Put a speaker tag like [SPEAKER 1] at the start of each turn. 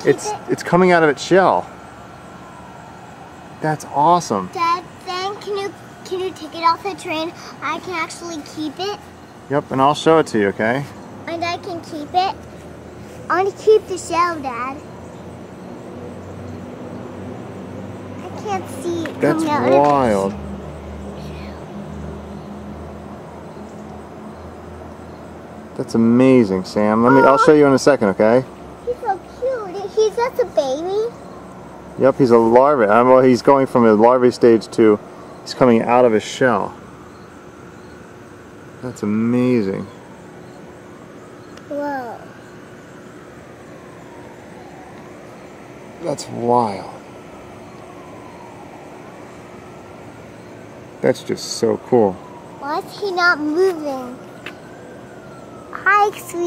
[SPEAKER 1] It's coming out of its shell. That's awesome.
[SPEAKER 2] Dad, then can you take it off the train? I can actually keep it.
[SPEAKER 1] Yep, and I'll show it to you, okay?
[SPEAKER 2] And I can keep it. I want to keep the shell, Dad. I can't see it.
[SPEAKER 1] That's wild. That's amazing, Sam. I'll show you in a second, okay?
[SPEAKER 2] He's so cute. He's just a baby.
[SPEAKER 1] Yep, he's a larva. Well, he's going from a larvae stage to he's coming out of his shell. That's amazing.
[SPEAKER 2] Whoa.
[SPEAKER 1] That's wild. That's just so cool.
[SPEAKER 2] Why is he not moving? Hi, sweet.